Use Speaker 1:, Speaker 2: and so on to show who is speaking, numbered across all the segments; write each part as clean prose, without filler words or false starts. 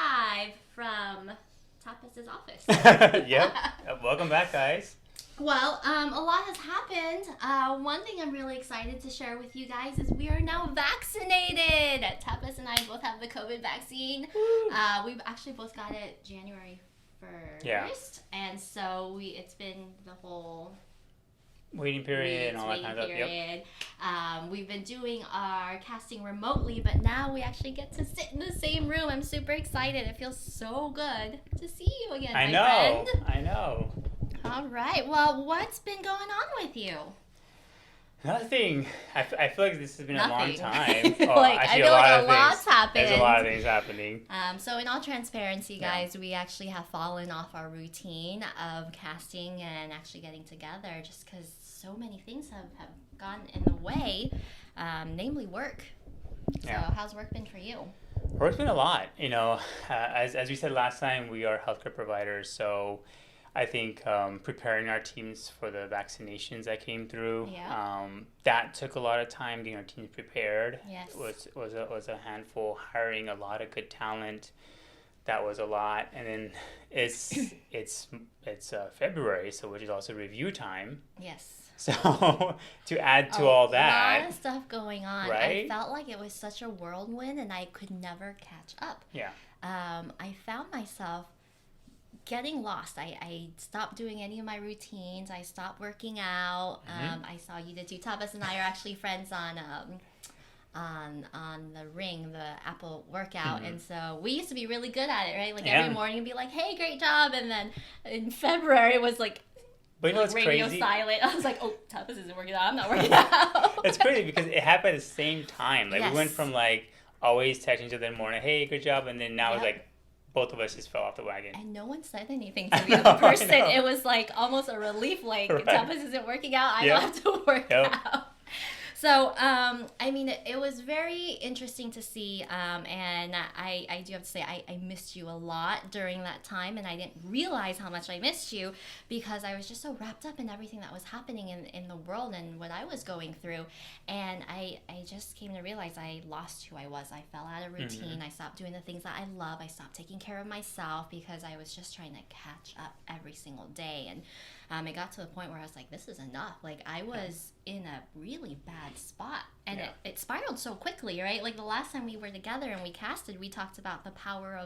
Speaker 1: live from Tapas's office.
Speaker 2: Yep. Welcome back, guys.
Speaker 1: Well, a lot has happened. One thing I'm really excited to share with you guys is we are now vaccinated. Tapas and I both have the COVID vaccine. We've actually both got it January 1st.
Speaker 2: Yeah.
Speaker 1: And so it's been the whole
Speaker 2: Waiting period and all that kind of stuff. Yep.
Speaker 1: period. We've been doing our casting remotely, but now we actually get to sit in the same room. I'm super excited. It feels so good to see you again, my friend.
Speaker 2: I know.
Speaker 1: All right. Well, what's been going on with you?
Speaker 2: Nothing. I feel like this has been a long
Speaker 1: Nothing.
Speaker 2: time.
Speaker 1: I feel like a lot's happened.
Speaker 2: There's a lot of things happening.
Speaker 1: So in all transparency, guys, we actually have fallen off our routine of casting and actually getting together just because so many things have gone in the way, namely work. So how's work been for you?
Speaker 2: Work's been a lot. As we said last time, we are healthcare providers, so I think preparing our teams for the vaccinations that came through, that took a lot of time getting our teams prepared.
Speaker 1: Yes.
Speaker 2: Was a handful. Hiring a lot of good talent, that was a lot. And then it's February, so which is also review time.
Speaker 1: Yes.
Speaker 2: So to add to all that,
Speaker 1: a lot of stuff going on.
Speaker 2: Right?
Speaker 1: I felt like it was such a whirlwind, and I could never catch up.
Speaker 2: Yeah.
Speaker 1: I found myself getting lost. I stopped doing any of my routines. I stopped working out. I saw you did too. Tapas and I are actually friends on the Ring, the Apple workout, and so we used to be really good at it, right? Like every morning and be like, "Hey, great job!" And then in February it was like,
Speaker 2: but you know what's
Speaker 1: radio
Speaker 2: crazy?
Speaker 1: silent. I was like, "Oh, Tapas isn't working out. I'm not working out."
Speaker 2: It's crazy because it happened at the same time. Like
Speaker 1: Yes.
Speaker 2: we went from like always texting each other in the morning, "Hey, good job," and then now it's like both of us just fell off the wagon.
Speaker 1: And no one said anything to the other person.
Speaker 2: I know.
Speaker 1: It was like almost a relief. Like,
Speaker 2: Right.
Speaker 1: Tapas isn't working out. I don't have to work out. So, I mean, it was very interesting to see, and I do have to say, I missed you a lot during that time, and I didn't realize how much I missed you because I was just so wrapped up in everything that was happening in the world and what I was going through, and I just came to realize I lost who I was. I fell out of routine. I stopped doing the things that I love. I stopped taking care of myself because I was just trying to catch up every single day, and it got to the point where I was like, this is enough. Like, I was in a really bad spot. And it spiraled so quickly, right? Like, the last time we were together and we casted, we talked about the power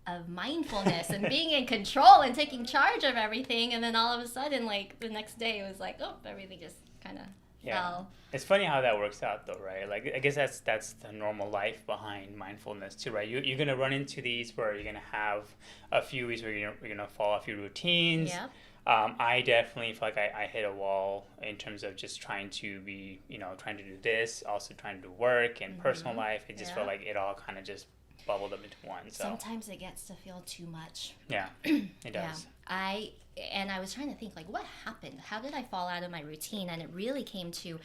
Speaker 1: of mindfulness and being in control and taking charge of everything. And then all of a sudden, like, the next day, it was like, oh, everything just kind of fell.
Speaker 2: It's funny how that works out, though, right? Like, I guess that's the normal life behind mindfulness, too, right? You're going to run into these where you're going to have a few weeks where you're going to fall off your routines.
Speaker 1: Yeah.
Speaker 2: I definitely feel like I hit a wall in terms of just trying to be, trying to do this, also trying to do work and personal life. It just felt like it all kind of just bubbled up into one. So
Speaker 1: Sometimes it gets to feel too much.
Speaker 2: yeah, it does.
Speaker 1: I was trying to think, like, what happened? How did I fall out of my routine? And it really came to,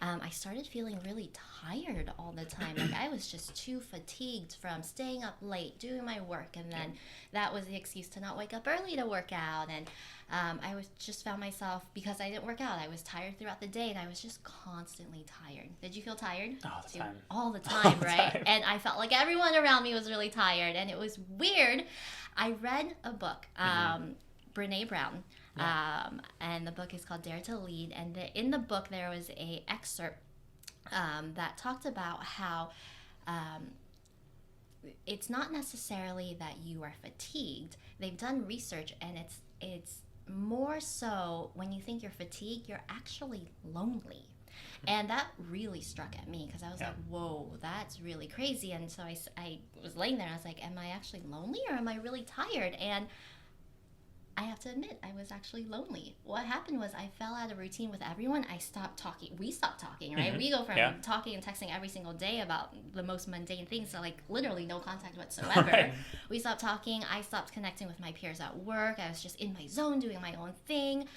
Speaker 1: I started feeling really tired all the time. Like, I was just too fatigued from staying up late, doing my work. And then that was the excuse to not wake up early to work out. And I just found myself, because I didn't work out, I was tired throughout the day, and I was just constantly tired. Did you feel tired?
Speaker 2: All the time.
Speaker 1: All the time,
Speaker 2: All the
Speaker 1: right?
Speaker 2: time.
Speaker 1: And I felt like everyone around me was really tired, and it was weird. I read a book, Brene Brown, and the book is called Dare to Lead, and in the book there was a excerpt that talked about how it's not necessarily that you are fatigued. They've done research, and it's more so when you think you're fatigued, you're actually lonely. And that really struck at me because I was like, whoa, that's really crazy. And so I was laying there and I was like, am I actually lonely or am I really tired? And I have to admit, I was actually lonely. What happened was I fell out of routine with everyone. I stopped talking. We stopped talking, right? We go from talking and texting every single day about the most mundane things to, like, literally no contact whatsoever.
Speaker 2: Right.
Speaker 1: We stopped talking. I stopped connecting with my peers at work. I was just in my zone doing my own thing,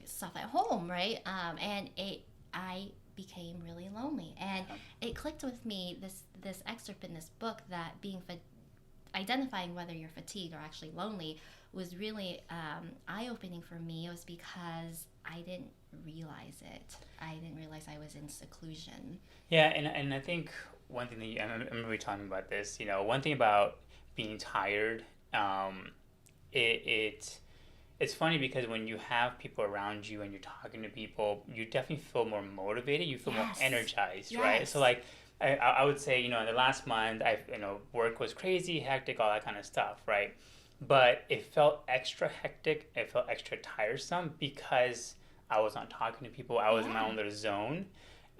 Speaker 1: stuff at home, right? And I became really lonely. And it clicked with me, this excerpt in this book, that identifying whether you're fatigued or actually lonely was really eye-opening for me. It was because I didn't realize it. I didn't realize I was in seclusion.
Speaker 2: Yeah, and I think one thing that I remember we talking about this, one thing about being tired. It's funny because when you have people around you and you're talking to people, you definitely feel more motivated. You feel more energized, right? So like, I would say, in the last month, work was crazy, hectic, all that kind of stuff, right? But it felt extra hectic. It felt extra tiresome because I was not talking to people. I was in my own little zone.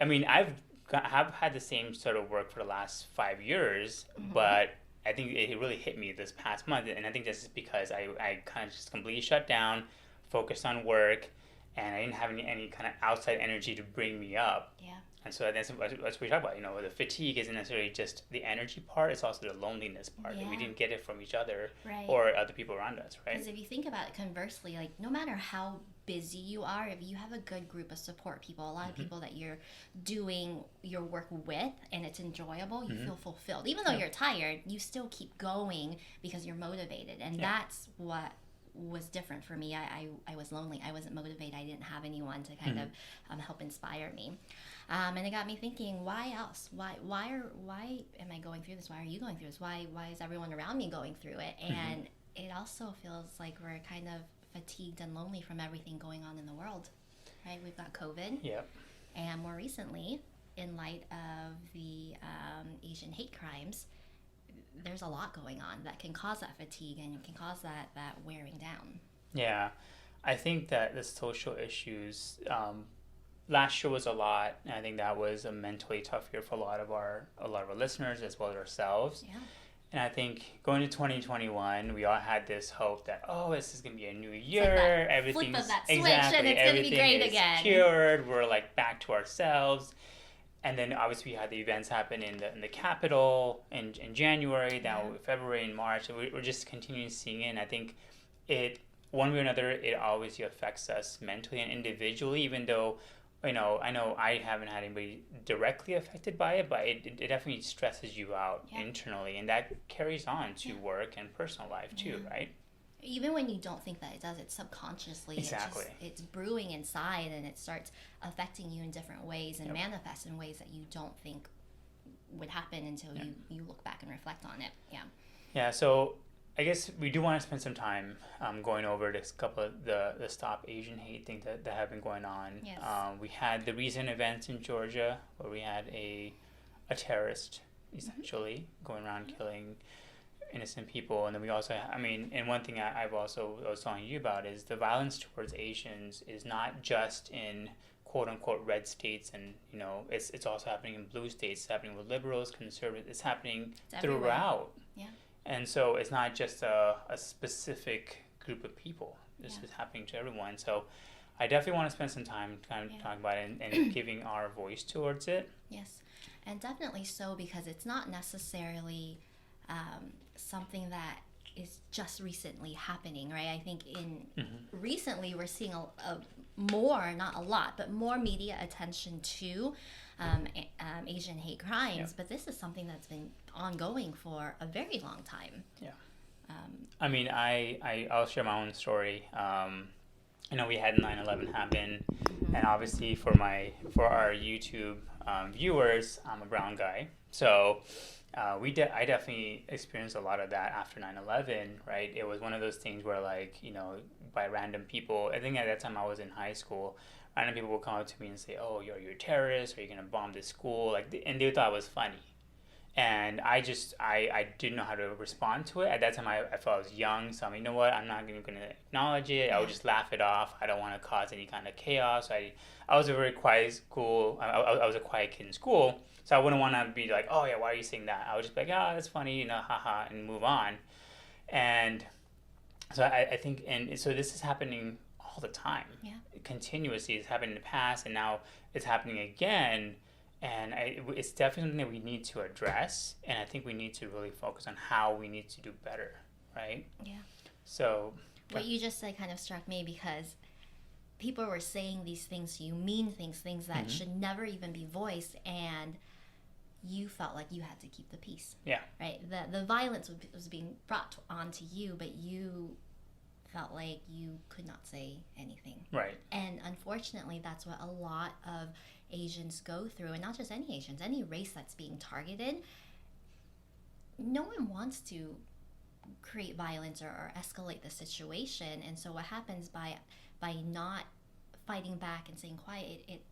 Speaker 2: I mean, have had the same sort of work for the last 5 years, but I think it really hit me this past month. And I think this is because I kind of just completely shut down, focused on work, and I didn't have any kind of outside energy to bring me up.
Speaker 1: Yeah.
Speaker 2: And so that's what we talk about. The fatigue isn't necessarily just the energy part; it's also the loneliness part. Yeah. We didn't get it from each other or other people around us, right?
Speaker 1: Because if you think about it conversely, like no matter how busy you are, if you have a good group of support people, a lot of people that you're doing your work with, and it's enjoyable, you feel fulfilled. Even though you're tired, you still keep going because you're motivated, and that's what was different for me. I was lonely. I wasn't motivated. I didn't have anyone to kind of help inspire me. And it got me thinking, why else? Why am I going through this? Why are you going through this? Why is everyone around me going through it? And it also feels like we're kind of fatigued and lonely from everything going on in the world, right? We've got COVID.
Speaker 2: Yep.
Speaker 1: And more recently, in light of the Asian hate crimes, there's a lot going on that can cause that fatigue and can cause that wearing down.
Speaker 2: Yeah. I think that the social issues, last year was a lot, and I think that was a mentally tough year for a lot of our listeners as well as ourselves.
Speaker 1: Yeah.
Speaker 2: And I think going to 2021, we all had this hope that, this is going to be a new year.
Speaker 1: Everything's flip of that switch and it's going to be great again.
Speaker 2: Cured. We're like back to ourselves. And then obviously we had the events happen in the Capitol in January, now February and March. And we're just continuing seeing it. And I think one way or another, it always affects us mentally and individually, even though, I know I haven't had anybody directly affected by it, but it definitely stresses you out internally. And that carries on to work and personal life too, right?
Speaker 1: Even when you don't think that it does, it's subconsciously.
Speaker 2: Exactly.
Speaker 1: It's brewing inside, and it starts affecting you in different ways and manifests in ways that you don't think would happen until you look back and reflect on it. Yeah.
Speaker 2: Yeah, so I guess we do want to spend some time going over this couple of the Stop Asian Hate thing that have been going on.
Speaker 1: Yes.
Speaker 2: We had the recent events in Georgia where we had a terrorist, essentially, going around killing innocent people. And then we also, and one thing I was telling you about is the violence towards Asians is not just in quote unquote red states, and it's also happening in blue states. It's happening with liberals, conservatives. It's happening throughout.
Speaker 1: Yeah.
Speaker 2: And so it's not just a specific group of people. This is happening to everyone. So I definitely want to spend some time kind of talking about it and giving our voice towards it.
Speaker 1: Yes, and definitely so, because it's not necessarily something that is just recently happening, right? I think recently we're seeing a more, not a lot, but more media attention to Asian hate crimes, but this is something that's been ongoing for a very long time.
Speaker 2: Yeah. I'll share my own story. We had 9/11 happen, and obviously for our YouTube viewers, I'm a brown guy, so I definitely experienced a lot of that after 9/11, right? It was one of those things where, by random people, I think at that time I was in high school, random people would come up to me and say, "Oh, you're a terrorist, or you're gonna bomb this school," and they thought it was funny. And I didn't know how to respond to it. At that time, I felt I was young, so you know what? I'm not even going to acknowledge it. I would just laugh it off. I don't want to cause any kind of chaos. I was a very quiet school. I was a quiet kid in school, so I wouldn't want to be like, "Oh yeah, why are you saying that?" I would just be like, "Oh, that's funny, haha," and move on. And so I think, and so this is happening all the time.
Speaker 1: Yeah.
Speaker 2: Continuously, it's happened in the past, and now it's happening again. And it's definitely something that we need to address, and I think we need to really focus on how we need to do better, right?
Speaker 1: Yeah.
Speaker 2: So
Speaker 1: what you just said kind of struck me, because people were saying these things to you, mean things that should never even be voiced, and you felt like you had to keep the peace.
Speaker 2: Yeah.
Speaker 1: Right? The violence was being brought onto you, but you felt like you could not say anything.
Speaker 2: Right.
Speaker 1: And unfortunately, that's what a lot of Asians go through, and not just any Asians, any race that's being targeted. No one wants to create violence or escalate the situation. And so what happens by not fighting back and staying quiet, it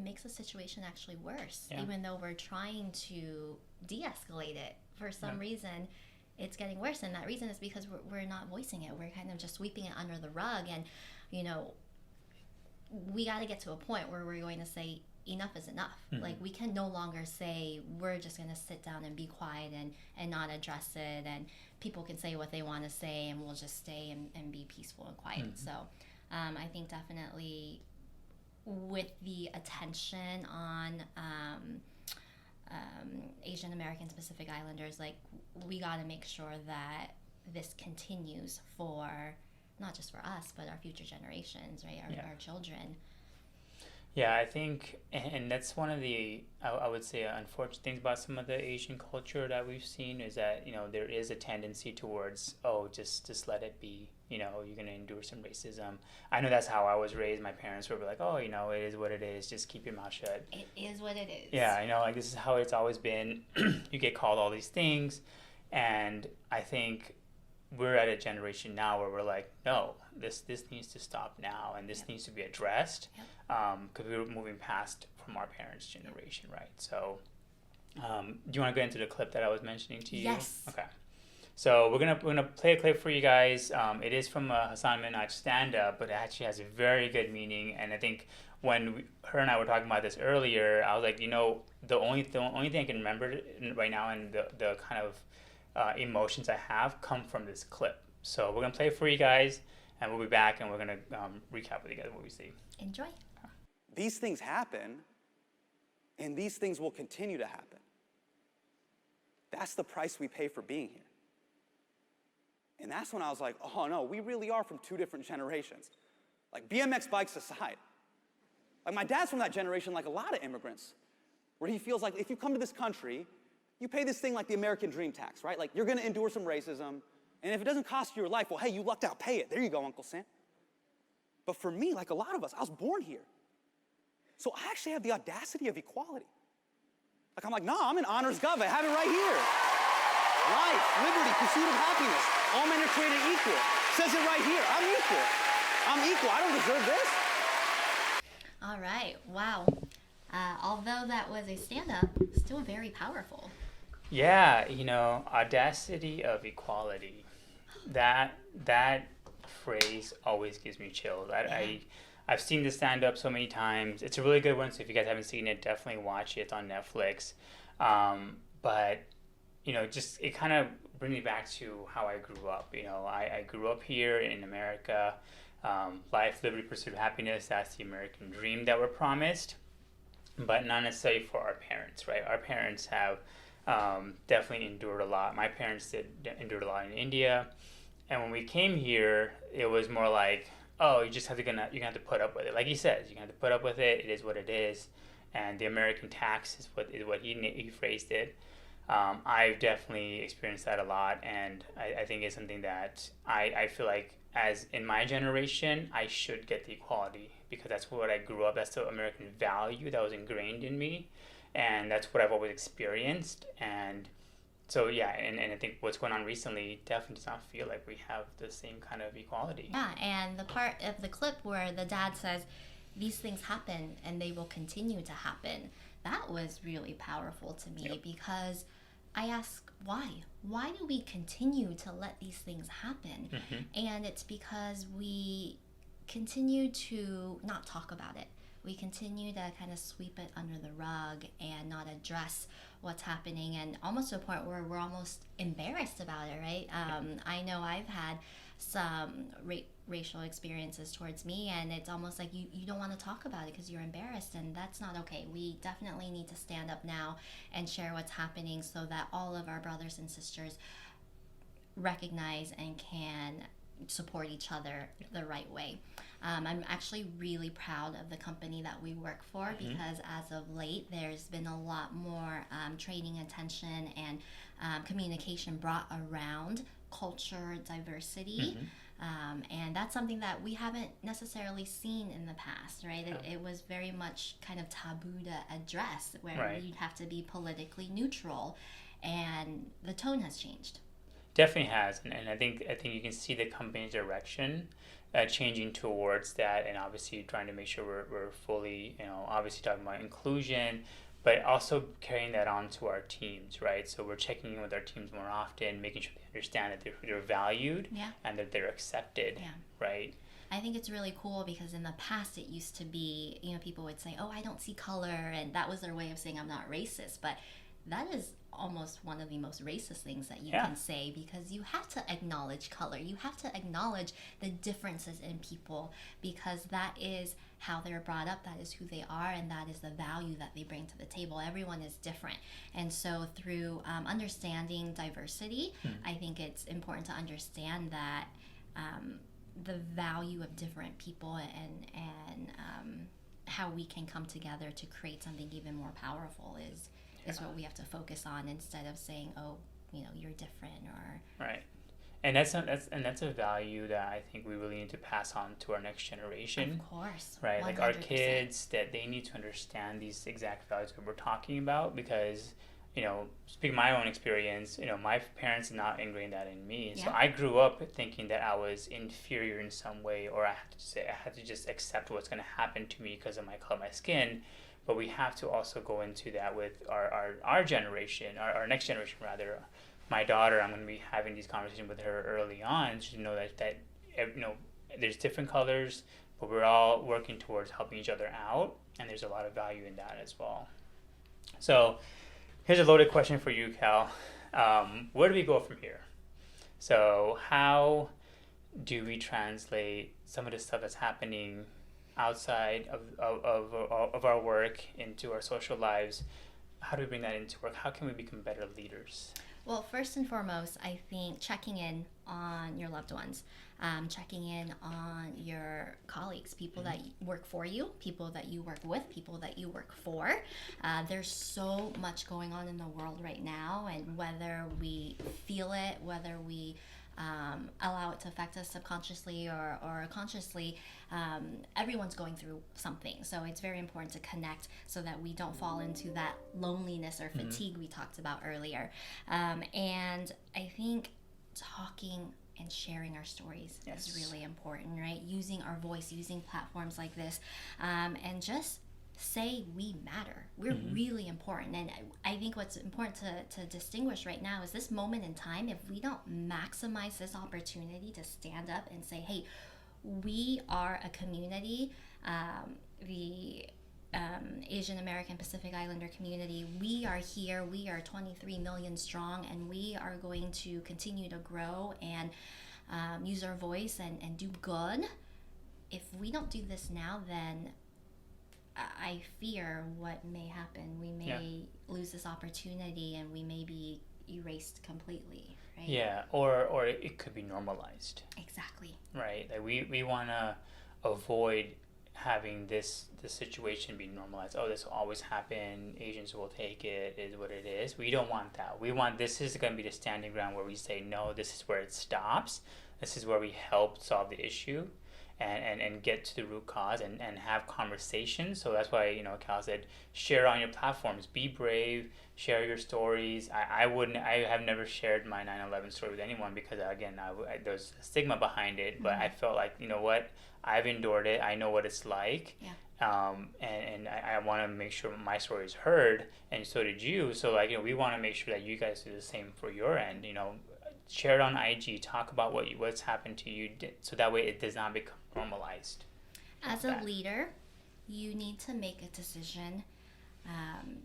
Speaker 1: makes the situation actually worse. Even though we're trying to de-escalate it, for some reason it's getting worse, and that reason is because we're not voicing it. We're kind of just sweeping it under the rug. And we got to get to a point where we're going to say enough is enough. Like, we can no longer say we're just going to sit down and be quiet and not address it, and people can say what they want to say and we'll just stay and be peaceful and quiet. So I think definitely with the attention on Asian American Pacific Islanders, like, we got to make sure that this continues for not just for us but our future generations, right? Our children.
Speaker 2: Yeah, I think, and that's one of the, I would say, unfortunate things about some of the Asian culture that we've seen is that, there is a tendency towards, just let it be, you're going to endure some racism. I know that's how I was raised. My parents were like, it is what it is, just keep your mouth shut.
Speaker 1: It is what it is.
Speaker 2: Yeah, I know, like, this is how it's always been. You get called all these things, and I think we're at a generation now where we're like, no, this needs to stop now, and this needs to be addressed, because we're moving past from our parents' generation, right? So, do you want to go into the clip that I was mentioning to you?
Speaker 1: Yes.
Speaker 2: Okay. So we're gonna play a clip for you guys. It is from a Hasan Minhaj stand-up, but it actually has a very good meaning. And I think when her and I were talking about this earlier, I was like, the only thing I can remember right now, and the kind of emotions I have come from this clip. So we're gonna play it for you guys, and we'll be back, and we're gonna recap with you guys what we see.
Speaker 1: Enjoy.
Speaker 3: These things happen, and these things will continue to happen. That's the price we pay for being here. And that's when I was like, oh no, we really are from two different generations. Like, BMX bikes aside. Like, my dad's from that generation, like a lot of immigrants, where he feels like if you come to this country, you pay this thing like the American dream tax, right? Like, you're gonna endure some racism, and if it doesn't cost you your life, well, hey, you lucked out, pay it. There you go, Uncle Sam. But for me, like a lot of us, I was born here. So I actually have the audacity of equality. Like, I'm like, nah, I'm an honors gov, I have it right here. Life, liberty, pursuit of happiness. All men are created equal. Says it right here. I'm equal. I'm equal. I don't deserve this.
Speaker 1: All right. Wow. Although that was a stand-up, still very powerful.
Speaker 2: Yeah, audacity of equality. That phrase always gives me chills. I've seen this stand-up so many times. It's a really good one, so if you guys haven't seen it, definitely watch it. It's on Netflix. But just it kind of brings me back to how I grew up. I grew up here in America. Life, liberty, pursuit of happiness, that's the American dream that we're promised, but not necessarily for our parents, right? Our parents have definitely endured a lot. My parents endured a lot in India, and when we came here, it was more like, you're gonna have to put up with it. Like he says, you're gonna have to put up with it. It is what it is, and the American tax is what he phrased it. I've definitely experienced that a lot, and I think it's something that I feel like, as in my generation, I should get the equality, because that's what I grew up. That's the American value that was ingrained in me, and that's what I've always experienced. And so, yeah, and I think what's going on recently definitely does not feel like we have the same kind of equality.
Speaker 1: Yeah, and the part of the clip where the dad says, these things happen and they will continue to happen, that was really powerful to me, because I ask, why? Why do we continue to let these things happen? And it's because we continue to not talk about it. We continue to kind of sweep it under the rug and not address what's happening, and almost to a point where we're almost embarrassed about it, right? I know I've had some racial experiences towards me, and it's almost like you don't want to talk about it because you're embarrassed, and that's not okay. We definitely need to stand up now and share what's happening so that all of our brothers and sisters recognize and can support each other the right way. I'm actually really proud of the company that we work for, because as of late there's been a lot more training, attention, and communication brought around culture diversity. And that's something that we haven't necessarily seen in the past, right? It was very much kind of taboo to address, where you'd have to be politically neutral, and the tone has changed.
Speaker 2: Definitely has, and I think you can see the company's direction changing towards that, and obviously trying to make sure we're fully, obviously talking about inclusion, but also carrying that on to our teams, right? So we're checking in with our teams more often, making sure they understand that they're valued,
Speaker 1: yeah,
Speaker 2: and that they're accepted,
Speaker 1: yeah,
Speaker 2: right?
Speaker 1: I think it's really cool because in the past it used to be, people would say, "Oh, I don't see color," and that was their way of saying I'm not racist. But that is almost one of the most racist things that you can say, because you have to acknowledge color. You have to acknowledge the differences in people, because that is how they're brought up, that is who they are, and that is the value that they bring to the table. Everyone is different. And so through understanding diversity, I think it's important to understand that the value of different people, and how we can come together to create something even more powerful is what we have to focus on, instead of saying, "Oh, you're different," or
Speaker 2: right. And that's a value that I think we really need to pass on to our next generation.
Speaker 1: Of course,
Speaker 2: right?
Speaker 1: 100%.
Speaker 2: Like our kids, that they need to understand these exact values that we're talking about, because speaking my own experience, my parents did not ingrain that in me. So I grew up thinking that I was inferior in some way, or I had to just accept what's going to happen to me because of my color of my skin. But we have to also go into that with our generation, our next generation rather. My daughter, I'm going to be having these conversations with her early on, to know that there's different colors, but we're all working towards helping each other out, and there's a lot of value in that as well. So here's a loaded question for you, Cal. Where do we go from here? So how do we translate some of the stuff that's happening outside of our work into our social lives? How do we bring that into work? How can we become better leaders?
Speaker 1: Well, first and foremost, I think checking in on your loved ones, checking in on your colleagues, people that work for you, people that you work with, people that you work for. There's so much going on in the world right now, and whether we feel it, whether we allow it to affect us subconsciously or consciously, everyone's going through something. So it's very important to connect so that we don't fall into that loneliness or fatigue we talked about earlier. And I think talking and sharing our stories is really important, right? Using our voice, using platforms like this, and just say we matter. We're really important. And I think what's important to distinguish right now is this moment in time. If we don't maximize this opportunity to stand up and say, hey, we are a community, the Asian American Pacific Islander community, we are here, we are 23 million strong, and we are going to continue to grow and use our voice and do good. If we don't do this now, then I fear what may happen. We may lose this opportunity, and we may be erased completely, right?
Speaker 2: Yeah, or it could be normalized.
Speaker 1: Exactly.
Speaker 2: Right. Like we want to avoid having this situation be normalized. Oh, this will always happen. Asians will take it. Is what it is. We don't want that. We want, this is going to be the standing ground where we say, no, this is where it stops. This is where we help solve the issue. And get to the root cause and have conversations. So that's why, Cal said, share on your platforms, be brave, share your stories. I have never shared my 9/11 story with anyone because, again, there's a stigma behind it, but I felt like, you know what, I've endured it. I know what it's like.
Speaker 1: Yeah.
Speaker 2: And I want to make sure my story is heard, and so did you. So, we want to make sure that you guys do the same for your end, share it on IG, talk about what's happened to you, so that way it does not become normalized.
Speaker 1: As a leader, you need to make a decision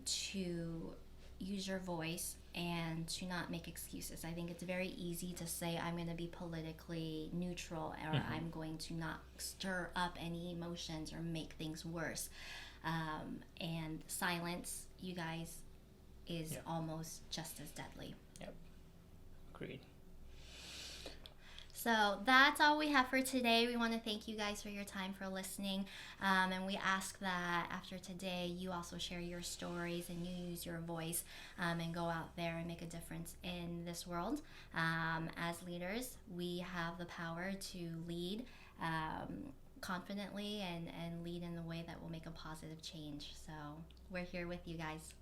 Speaker 1: to use your voice and to not make excuses. I think it's very easy to say, I'm going to be politically neutral, or I'm going to not stir up any emotions or make things worse. And silence, you guys, is almost just as deadly.
Speaker 2: Yep. Agreed.
Speaker 1: So that's all we have for today. We want to thank you guys for your time, for listening. And we ask that after today, you also share your stories and you use your voice and go out there and make a difference in this world. As leaders, we have the power to lead confidently and lead in the way that will make a positive change. So we're here with you guys.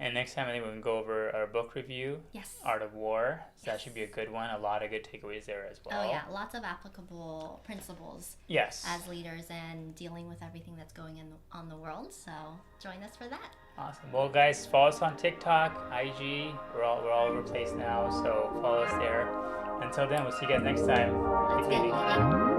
Speaker 2: And next time I think we can go over our book review.
Speaker 1: Yes.
Speaker 2: Art of War. So that should be a good one. A lot of good takeaways there as well.
Speaker 1: Oh yeah, lots of applicable principles.
Speaker 2: Yes.
Speaker 1: As leaders and dealing with everything that's going on the world. So join us for that.
Speaker 2: Awesome. Well, guys, follow us on TikTok, IG. We're all over the place now, so follow us there. Until then, we'll see you guys next time.
Speaker 1: Keep leading.